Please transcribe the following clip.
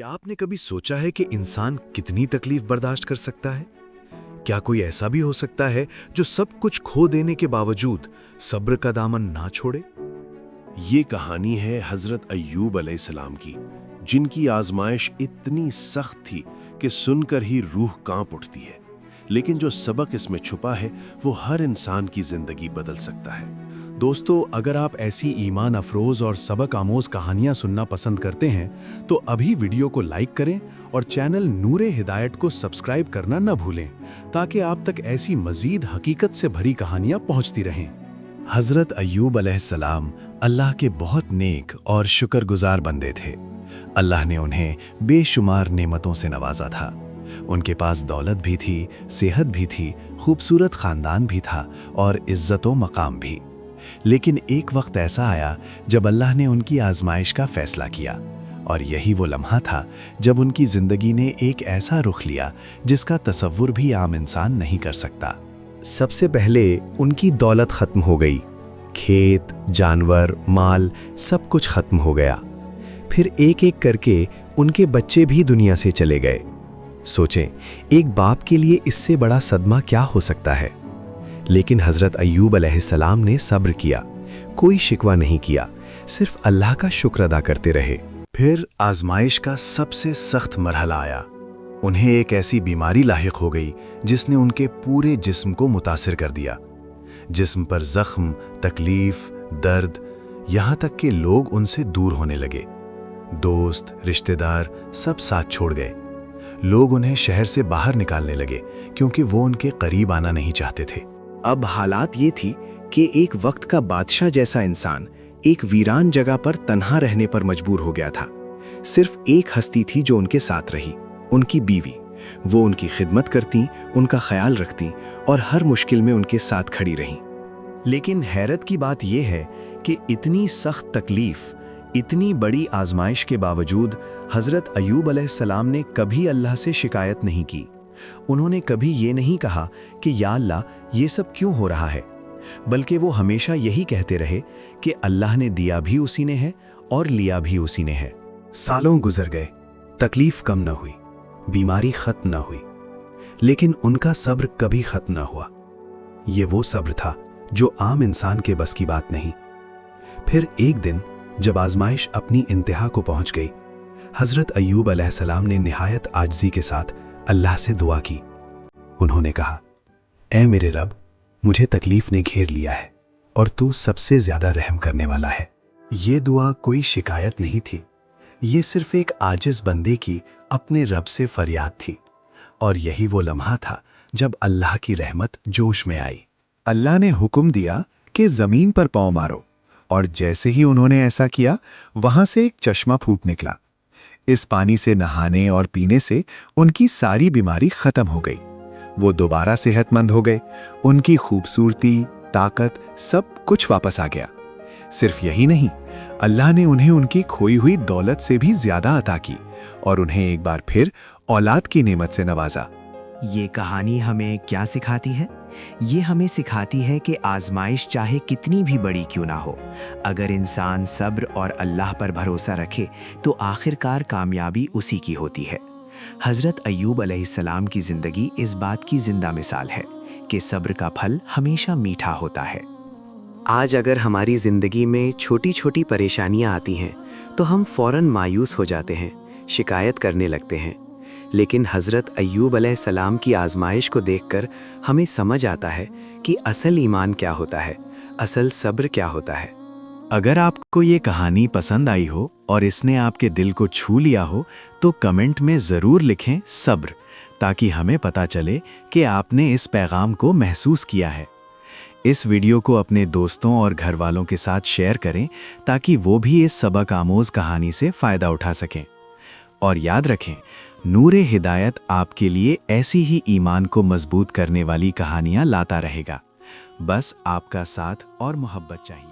क्या आपने कभी सोचा है कि इंसान कितनी तकलीफ बर्दाश्त कर सकता है? क्या कोई ऐसा भी हो सकता है जो सब कुछ खो देने के बावजूद सब्र का दामन ना छोड़े? ये कहानी है हजरत अय्यूब अलैहिस्सलाम की, जिनकी आजमाइश इतनी सख्त थी कि सुनकर ही रूह कांप उठती है। लेकिन जो सबक इसमें छुपा है वो हर इंसान की जिंदगी बदल सकता है। दोस्तों, अगर आप ऐसी ईमान अफरोज और सबक आमोज कहानियां सुनना पसंद करते हैं तो अभी वीडियो को लाइक करें और चैनल नूरे हिदायत को सब्सक्राइब करना न भूलें, ताकि आप तक ऐसी मजीद हकीकत से भरी कहानियां पहुंचती रहें। हजरत अय्यूब अलैहिस्सलाम अल्लाह के बहुत नेक और शुक्रगुजार बंदे थे। अल्लाह ने उन्हें बेशुमार नेमतों से नवाजा था। उनके पास दौलत भी थी, सेहत भी थी, खूबसूरत खानदान भी था और इज्जत व मकाम भी। लेकिन एक वक्त ऐसा आया जब अल्लाह ने उनकी आजमाइश का फैसला किया, और यही वो लम्हा था जब उनकी जिंदगी ने एक ऐसा रुख लिया जिसका तसव्वुर भी आम इंसान नहीं कर सकता। सबसे पहले उनकी दौलत खत्म हो गई। खेत, जानवर, माल सब कुछ खत्म हो गया। फिर एक एक करके उनके बच्चे भी दुनिया से चले गए। सोचें, एक बाप के लिए इससे बड़ा सदमा क्या हो सकता है? लेकिन हजरत अय्यूब अलैहिस्सलाम ने सब्र किया, कोई शिकवा नहीं किया, सिर्फ अल्लाह का शुक्र अदा करते रहे। फिर आजमाइश का सबसे सख्त मरहला आया। उन्हें एक ऐसी बीमारी लाहिक हो गई जिसने उनके पूरे जिस्म को मुतासिर कर दिया। जिस्म पर जख्म, तकलीफ, दर्द, यहाँ तक कि लोग उनसे दूर होने लगे। दोस्त, रिश्तेदार सब साथ छोड़ गए। लोग उन्हें शहर से बाहर निकालने लगे क्योंकि वो उनके करीब आना नहीं चाहते थे। अब हालात ये थी कि एक वक्त का बादशाह जैसा इंसान एक वीरान जगह पर तन्हा रहने पर मजबूर हो गया था। सिर्फ एक हस्ती थी जो उनके साथ रही, उनकी बीवी। वो उनकी खिदमत करती, उनका ख्याल रखती और हर मुश्किल में उनके साथ खड़ी रहीं। लेकिन हैरत की बात यह है कि इतनी सख्त तकलीफ, इतनी बड़ी आजमाइश के बावजूद हजरत अय्यूब अलैहिस्सलाम ने कभी अल्लाह से शिकायत नहीं की। उन्होंने कभी ये नहीं कहा कि या अल्लाह, ये सब क्यों हो रहा है, बल्कि वो हमेशा यही कहते रहे कि अल्लाह ने दिया भी उसी ने है और लिया भी उसी ने है। सालों गुजर गए, तकलीफ कम न हुई, बीमारी खत्म न हुई, लेकिन उनका सब्र कभी खत्म न हुआ। ये वो सब्र था जो आम इंसान के बस की बात नहीं। फिर एक दिन जब आजमाइश अपनी इंतहा को पहुंच गई, हजरत अय्यूब अलैहिस्सलाम ने निहायत आजिज़ी के साथ अल्लाह से दुआ की। उन्होंने कहा, ऐ मेरे रब, मुझे तकलीफ ने घेर लिया है और तू सबसे ज्यादा रहम करने वाला है। ये दुआ कोई शिकायत नहीं थी, ये सिर्फ एक आजिज बंदे की अपने रब से फरियाद थी। और यही वो लम्हा था जब अल्लाह की रहमत जोश में आई। अल्लाह ने हुक्म दिया कि जमीन पर पांव मारो, और जैसे ही उन्होंने ऐसा किया, वहां से एक चश्मा फूट निकला। इस पानी से नहाने और पीने से उनकी सारी बीमारी खत्म हो गई। वो दोबारा सेहतमंद हो गए। उनकी खूबसूरती, ताकत, सब कुछ वापस आ गया। सिर्फ यही नहीं, अल्लाह ने उन्हें उनकी खोई हुई दौलत से भी ज्यादा अता की और उन्हें एक बार फिर औलाद की नेमत से नवाजा। ये कहानी हमें क्या सिखाती है? ये हमें सिखाती है कि आजमाइश चाहे कितनी भी बड़ी क्यों ना हो, अगर इंसान सब्र और अल्लाह पर भरोसा रखे तो आखिरकार कामयाबी उसी की होती है। हजरत अय्यूब अलैहिस्सलाम की जिंदगी इस बात की जिंदा मिसाल है कि सब्र का फल हमेशा मीठा होता है। आज अगर हमारी जिंदगी में छोटी छोटी परेशानियां आती हैं तो हम फौरन मायूस हो जाते हैं, शिकायत करने लगते हैं। लेकिन हजरत अय्यूब अलैहिस्सलाम की आजमाइश को देखकर हमें समझ आता है कि असल ईमान क्या होता है, असल सब्र क्या होता है। अगर आपको ये कहानी पसंद आई हो और इसने आपके दिल को छू लिया हो तो कमेंट में ज़रूर लिखें सब्र, ताकि हमें पता चले कि आपने इस पैगाम को महसूस किया है। इस वीडियो को अपने दोस्तों और घर वालों के साथ शेयर करें ताकि वो भी इस सबक आमोज कहानी से फ़ायदा उठा सकें। और याद रखें, नूरे हिदायत आपके लिए ऐसी ही ईमान को मजबूत करने वाली कहानियाँ लाता रहेगा। बस आपका साथ और मोहब्बत चाहिए।